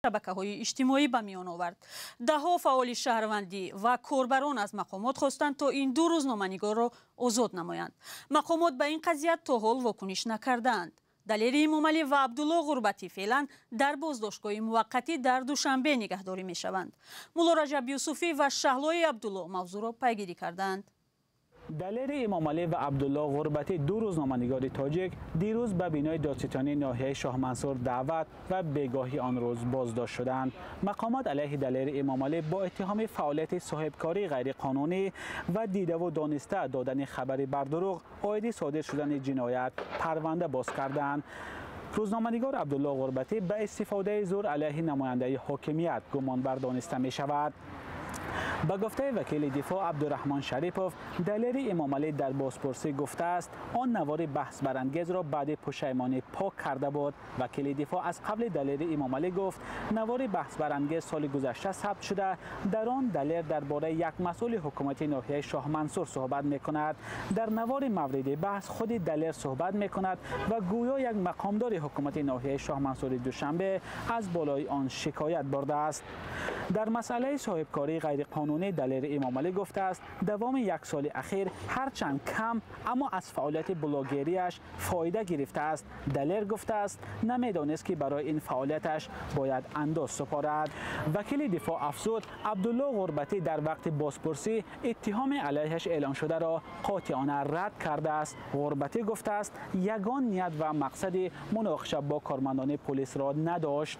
шабакаҳои иҷтимоӣ ба миён овард. Даҳо фаъоли шаҳрвандӣ ва корбарон аз мақомот хостанд, то ин ду рӯзноманигорро озод намоянд. Мақомот ба ин қазия то ҳол вокуниш накардаанд. Далери Эмомалӣ ва Абдулло Ғурбатӣ феълан дар боздоштгоҳи муваққатӣ дар Душанбе нигаҳдорӣ мешаванд. Мулло Раҷаб Юсуфӣ ва Шаҳлои Абдулло мавзӯъро пайгирӣ карданд. далери Эмомалӣ ва Абдулло Ғурбатӣ, ду рӯзноманигори тоҷик, дирӯз ба бинои додситони ноҳияи Шоҳмансур даъват ва бегоҳи он рӯз боздошт шуданд. Мақомот алайҳи далери Эмомалӣ бо иттиҳоми фаъолияти соҳибкории ғайриқонунӣ ва дидаву дониста додани хабари бар дурӯғ оиди содир шудани ҷиноят парванда боз карданд. рӯзноманигор Абдулло Ғурбатӣ ба истифодаи зур алайҳи намояндаи ҳокимият гумонбар дониста мешавад. ба гуфтаи вакили дифоъ Абдураҳмон Шарипов, далери Эмомалӣ дар бозпурсӣ гуфтааст, он навори баҳсбарангезро баъди пушаймонӣ пок карда буд. Вакили дифоъ аз қабли далери Эмомалӣ гуфт, навори баҳсбарангез соли гузашта сабт шуда, дар он далер дар бораи як масъули ҳукумати ноҳияи Шоҳмансур суҳбат мекунад. дар навори мавриди баҳс худи далер суҳбат мекунад ва гӯё як мақомдори ҳукумати ноҳияи Шоҳмансури Душанбе аз болои он шикоят бурдааст. дар масъалаи соҳибкории ғайриқонунӣ далери Эмомалӣ гуфтааст, давоми як соли ахир ҳарчанд кам, аммо аз фаъолияти блогериаш фоида гирифтааст. далер гуфтааст, намедонист ки барои ин фаъолияташ бояд андоз супорад. вакили дифоъ афзуд, Абдулло Ғурбатӣ дар вақти бозпурсӣ иттиҳоми алайҳаш эълон шударо қотиона рад кардааст. Ғурбатӣ гуфтааст, ягон ният ва мақсади муноқиша бо кормандони пулисро надошт.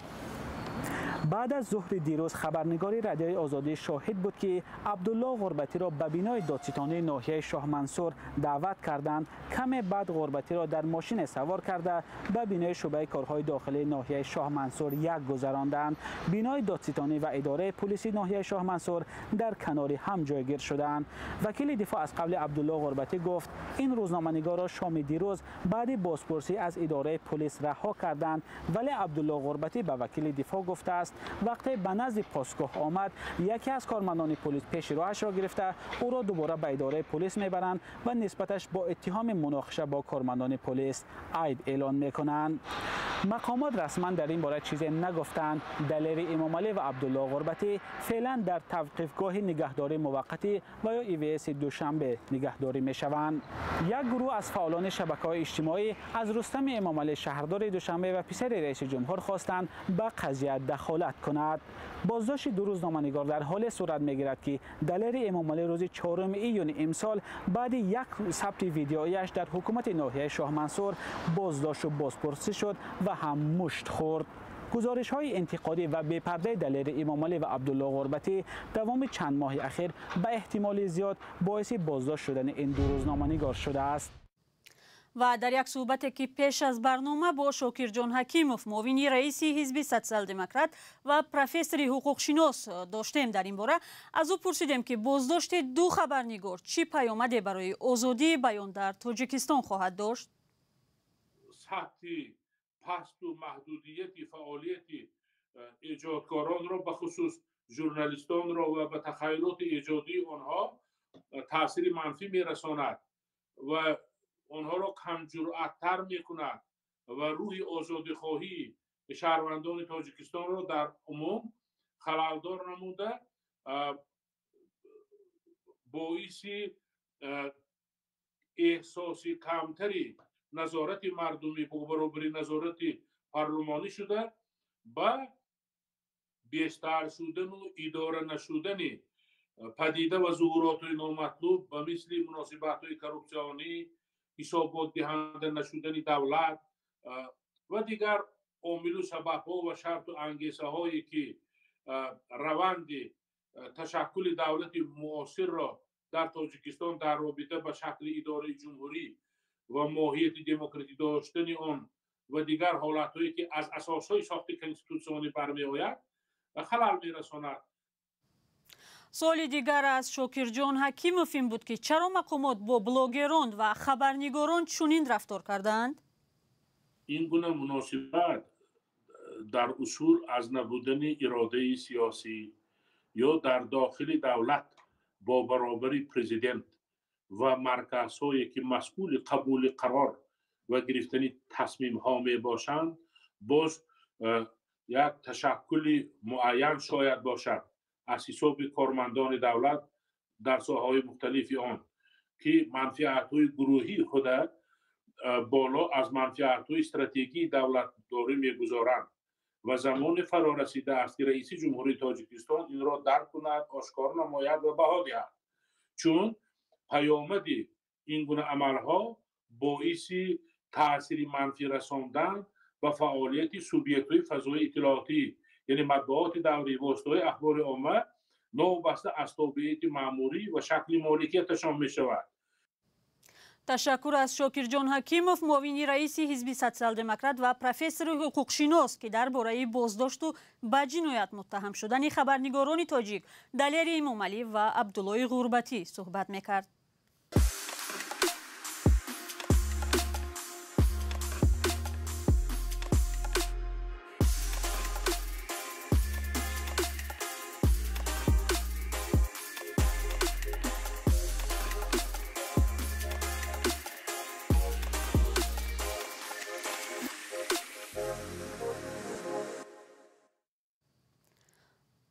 بعد از ظهر دیروز خبرنگاری رادیوی آزادی شاهد بود که عبدالله غربتی را به بینای دادستانی ناحیه شاه منصور دعوت کردند. کم بعد غربتی را در ماشین سوار کرده به بینای شعبه کارهای داخلی ناحیه شاه منصور گذراندند. بینای دادستانی و اداره پلیس ناحیه شاه منصور در کنار هم جایگیر شدند. وکیل دفاع از قبل عبدالله غربتی گفت این روزنامه‌نگار را شام دیروز بعد بازپرسی از اداره پلیس رها کردند، ولی عبدالله غربتی به وکیل دفاع گفته است وقتی به نزد پاسگاه آمد یکی از کارمندان پلیس پیش راهش را گرفته او را دوباره به اداره پلیس میبرند و نسبتش با اتهام مناقشه با کارمندان پلیس عیب اعلان میکنند. مقامات رسما در این باره چیزی نگفتند. دلیر امامعلی و عبدالله غربتی فعلا در توقیفگاه نگهداری موقتی و یا EVS دوشنبه نگهداری میشوند. یک گروه از فعالان شبکه‌های اجتماعی از رستم امامعلی شهردار دوشنبه و پسر رئیس جمهور خواستند به قضیه دخالت کند. بازداشت دو روزنامه‌نگار در حال صورت میگیرد که دلیر امامعلی روز 4 ایون امسال بعد یک ثبت ویدیویش در حکومت ناحیه شاه منصور بازداشت و بازپرسی شد و هم مشت خورد. گزارش های انتقادی و بی‌پرده دلیر امامعلی و عبدالله غربتی دوام چند ماه اخیر به احتمال زیاد باعث بازداشت شدن این دو روزنامه‌نگار شده است. و در یک صحبت که پیش از برنامه با شاکرجان حکیموف معاون رئیس حزب سوسیال دموکرات و پروفسور حقوق شناس داشتیم در این باره، از او پرسیدیم که بازداشت دو خبرنگار چی پیامدی برای آزادی بیان در تاجیکستان خواهد داشت؟ پست و محدودیت فعالیت ایجادکاران را به خصوص ژورنالیستان را و به تخیلات ایجادی آنها تاثیر منفی میرساند و آنها را کم جرأت‌تر میکند و روح آزادی خواهی شهروندان تاجیکستان را در عموم خللدار نموده باعث احساس کمتری نظارت مردمی با برابری نظارت پارلمانی شده با بیشتر شدن و اداره نشدن پدیده و ظهورات نامطلوب و مثل مناسبات کروپسیونی، حسابات دهنده نشدن دولت و دیگر عامل و سبب‌ها و شرط و انگیزه هایی که روند تشکل دولت معاصر را در تاجیکستان در رابطه با شکل اداره جمهوری و ماهیت دموکراسی داشتن آن و دیگر حالت‌هایی که از اساس‌های ساخت کنستیتوسیونی برمی‌آید خلل می‌رساند. سوال دیگر از شاکرجان حکیموف این بود که چرا مقامات با بلاگران و خبرنگاران چنین رفتار کردند؟ این گونه مناسبت در اصول از نبودن اراده سیاسی یا در داخل دولت با برابری پرزیدنت و مرکزهایی که مسئول قبول قرار و گرفتن تصمیم ها می باشند باز یک تشکل معین شاید باشد از حساب کارمندان دولت در ساحه‌های مختلف آن که منفعت‌های گروهی خود بالا از منفعت‌های استراتژیکی دولتداری می‌گذارند و زمان فرا رسیده است که رئیس جمهوری تاجیکستان این را درک کند، آشکار نماید و بها دهد. چون پیامد این گونه عملها باعث تاثیر منفی رساندن و فعالیت سوبیکت‌های فضای اطلاعاتی یعنی مطبوعات دولتی و واسطه‌های اخبار عامه نوبسته از تابعیت ماموری و شکل مالکیتشان می‌شود. تشکر از شاکر جان حکیمов معاون رئیس حزب سوسیال دموکرات و پروفسور حقوقشناس که درباره بازداشت و به جنایت متهم شدن خبرنگاران تاجیک دلیر امامعلی و عبدالله غربتی صحبت میکرد.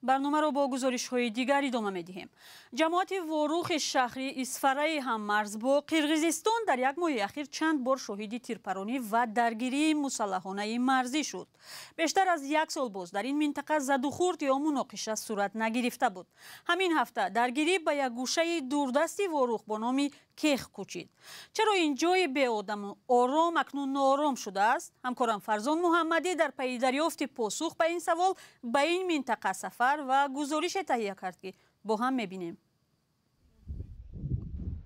برنامه را با گزارش‌های دیگر ادامه می‌دهیم. جماعت واروخ شهری اسفرای هممرز با قرقیزستان در یک ماه اخیر چند بار شاهد تیرپرانی و درگیری مسلحانه مرزی شد. بیشتر از یک سال باز در این منطقه زد و خورد یا مناقشه صورت نگرفته بود. همین هفته درگیری به یک گوشه دوردست واروخ با نام کیخ کوچید. چرا این جای بی آدم آرام اکنون ناآرام شده است؟ همکارم فرزان محمدی در پی دریافت پاسخ به این سوال به این منطقه سفر و گزارش تهیه کرد که با هم می‌بینیم.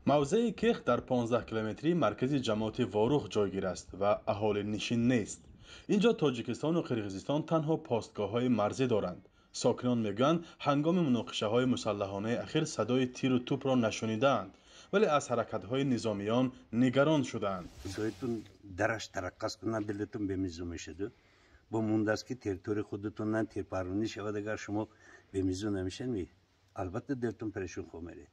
موضع کیخ در 15 کیلومتری مرکز جماعت واروخ جایگیر است و اهالی نشین نیست. اینجا تاجیکستان و قرقیزستان تنها پاستگاه‌های مرزی دارند. ساکنان میگویند هنگام مناقشه‌های مسلحانه اخیر صدای تیر و توپ را نشنیدند، ولی از حرکت‌های نظامیان نگران شدند. خودتون درش ترقص کنن دلتون بمیزو میشد. با موندست که تریتوری خودتون تیرپرانی شود اگر شما بمیزو نمیشن البته دلتون پریشون خو میره.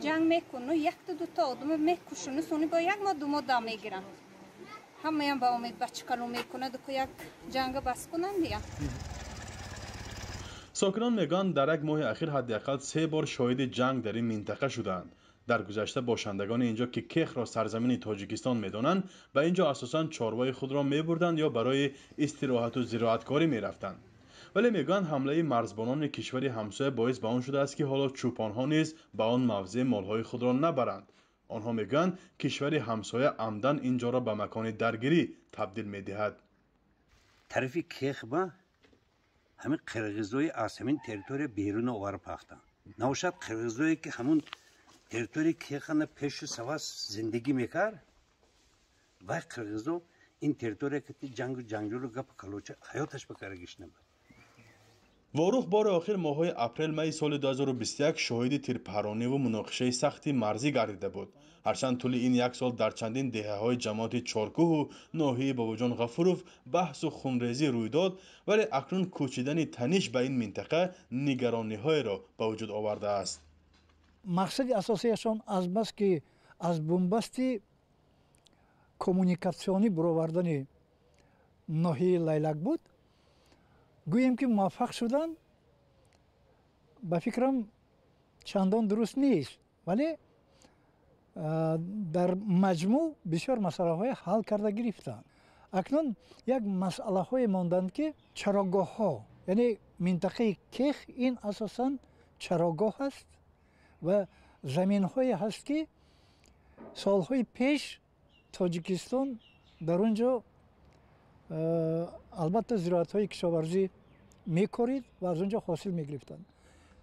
جنگ میکنه یک دو تا آدم میکشونه سونی با یک ما دو ما دام میگیرن. همه هم با امید بچه کلو میکنه دو یک جنگ بس کنن دیگه. ساکنان میگن در یک ماه اخیر حداقل 3 بار شاهد جنگ در این منطقه شدند. در گذشته باشندگان اینجا که کیخ را سرزمین تاجیکستان میدانند به اینجا اساساً چاروای خود را میبردند یا برای استراحت و زراعتکاری میرفتند. ولی میگن حمله مرزبانان کشور همسایه باعث به آن شده است که حالا چوپانها نیز به آن موضع مالهای خود را نبرند. آنها میگن کشور همسایه عمدن اینجا را به مکان درگیری تبدیل میدهد. طرف کیخ با همین قرقیزای از همین تریتوری بیرون آور پختن. نوشد قرقیزایی که همون تریتوری کیخانه پیش سواس زندگی میکرد و قرقیزو این تریتوری که جنگجو رو گپ کلوچه حیاتش بکارگیش نبود. واروخ بار آخر ماهای اپریل می سال 2021 شاهد تیرپرانی و مناقشه سختی مرزی گردیده بود. هرچند طول این یک سال در چندین دهه‌های جماعت چارکوه و ناحیه باباجان غفوروف بحث و خونریزی روی داد، ولی اکنون کوچیدن تنش به این منطقه نگرانی‌های را به وجود آورده است. مقصد اساسیشان از بس که از بنبست کمونیکاسیونی برآوردن ناحیه لیلک بود، گوییم که موفق شدن به فکرم چندان درست نیست، ولی در مجموع بسیار مسئله های حل کرده گرفتند. اکنون یک مسئله های ماندند که چراگاه ها، یعنی منطقه کیخ این اساساً چراگاه است و زمین های هست که سالهای پیش تاجیکستان در اونجا البته زراعت های کشاورزی میکارید و از اونجا حاصل میگرفتند.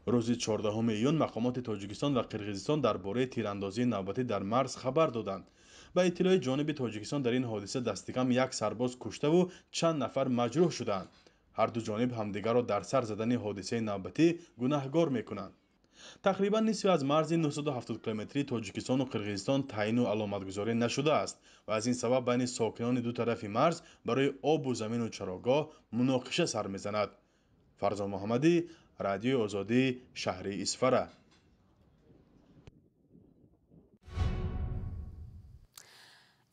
روز 14 ایون مقامات تاجیکستان و قرقیزستان درباره تیراندازی نوبتی در مرز خبر دادند. به اطلاع جانب تاجیکستان در این حادثه دست کم 1 سرباز کشته و چند نفر مجروح شدند. هر دو جانب همدیگر را در سر زدن حادثه نوبتی گناهکار میکنند. تقریبا نصف از مرز 970 کیلومتری تاجیکستان و قرقیزستان تعیین و علامتگذاری نشده است و از این سبب بین ساکنان دو طرف مرز برای آب و زمین و چراگاه مناقشه سر میزند. فرزان محمدی، رادیو آزادی، شهر اسفره.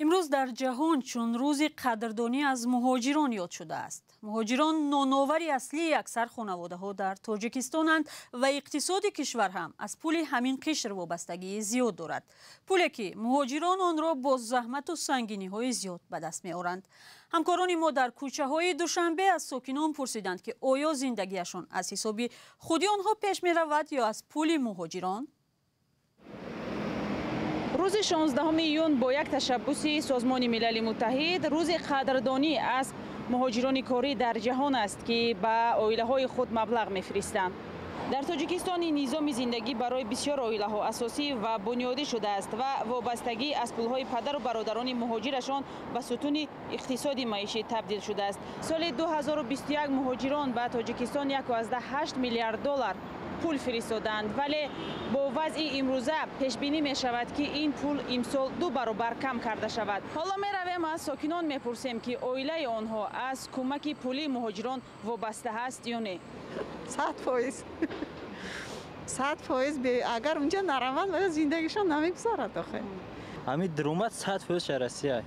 امروز در جهان چون روز قدردانی از مهاجران یاد شده است. مهاجران نانآوری اصلی اکثر خانواده ها در تاجیکستانند و اقتصاد کشور هم از پول همین قشر وابستگی زیاد دارد. پولی که مهاجران آن را با زحمت و سنگینی های زیاد به دست می آورند. همکاران ما در کوچه های دوشنبه از ساکنان پرسیدند که آیا زندگیشان از حساب خودی آنها پیش می رود یا از پول مهاجران؟ روز 16 ایون با یک تشبس سازمان ملل متحد روز قدردانی از مهاجران کاری در جهان است که به عائله‌های خود مبلغ می‌فرستند. در تاجیکستان نظام زندگی برای بسیار عائله‌ها اساسی و بنیادی شده است و وابستگی از پول‌های پدر و برادران مهاجرشان به ستون اقتصادی معیشی تبدیل شده است. سال 2021 مهاجران به تاجیکستان 1.8 میلیارد دلار پول فرستادند، ولی با وضع امروزه پیش بینی می شود که این پول امسال 2 برابر کم کرده شود. حالا می رویم از ساکنان میپرسیم که عائله آنها از کمک پولی مهاجران وابسته است یا نه. 100% اگر اونجا نروند ولی زندگیشان نمیگذارد. آخه همین درآمد 100% شرسیه.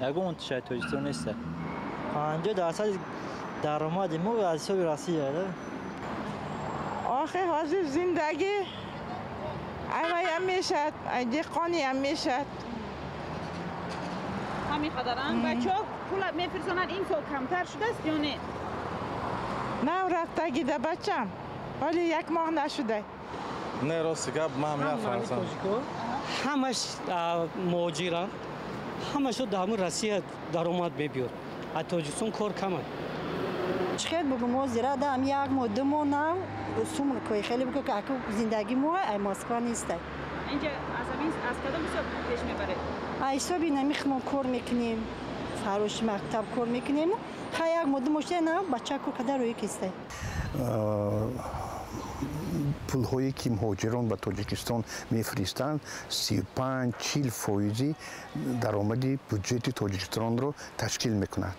اگه اون شاید تاجیکستان نیست. 50% درآمد ما از حساب راسیه. آخه حاضر زندگی اولی هم میشد، دهقانی هم میشد. همین قدرن بچه ها پول میفرستند این سال کمتر شده است یا نه؟ نه رفتگی ده بچم ولی یک ماه نشده. نه راستی که من نفرستم. همش مهاجران همش در همون روسیه درآمد میبیاد. از تاجیکستان کار کمه. چقدر بگم ما زیرا دام یک ماه 2 ماه نه سوم کوی خیلی بگم که اکو زندگی مو ای ماسکو نیست. اینجا از کدام حساب پیش میبره؟ حسابی نمیخوام کار میکنیم. فروش مکتب کار میکنیم. خیلی یک ماه 2 ماه نه بچه کو کدر روی کیسته. پول‌هایی که مهاجران به تاجیکستان میفرستند 35-40% درآمد بودجه تاجیکستان رو تشکیل میکند.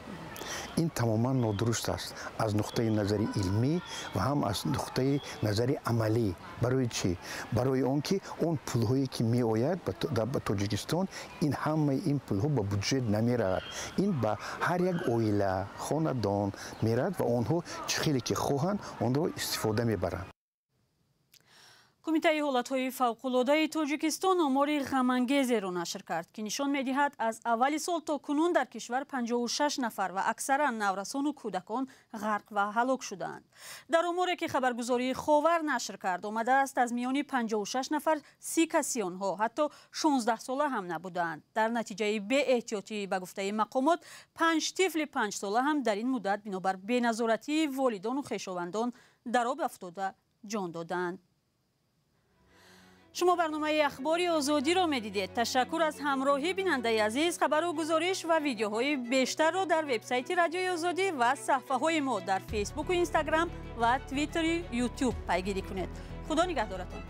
این تماما نادرست است از نقطه نظر علمی و هم از نقطه نظر عملی. برای چی؟ برای آنکه اون پول‌هایی که می آید به تاجیکستان این همه این پول‌ها به بودجه نمی رود. این به هر یک عائله خاندان می رود و آنها چه که خواهند آن را استفاده می برند. کمیته حالت‌های فوق‌العاده تاجیکستان آماری غم‌انگیزی را نشر کرد که نشان می‌دهد از اول سال تا کنون در کشور 56 نفر و اکثرا نورسان و کودکان غرق و هلاک شدند. در آماری که خبرگزاری خاور نشر کرد آمده است از میان 56 نفر 30 کسی آنها حتی 16 ساله هم نبودند. در نتیجه بی احتیاطی به گفته مقامات 5 طفل 5 ساله هم در این مدت بنابر بی‌نظارتی والدان و خویشاوندان در آب افتاده جان دادند. شما برنامه اخباری آزادی را می‌دیدید. تشکر از همراهی بیننده عزیز. خبر و گزارش و ویدیوهای بیشتر را در وبسایت رادیوی آزادی و صفحه‌های ما در فیسبوک و اینستاگرام و توییتر یوتیوب پیگیری کنید. خدا نگهدارتان.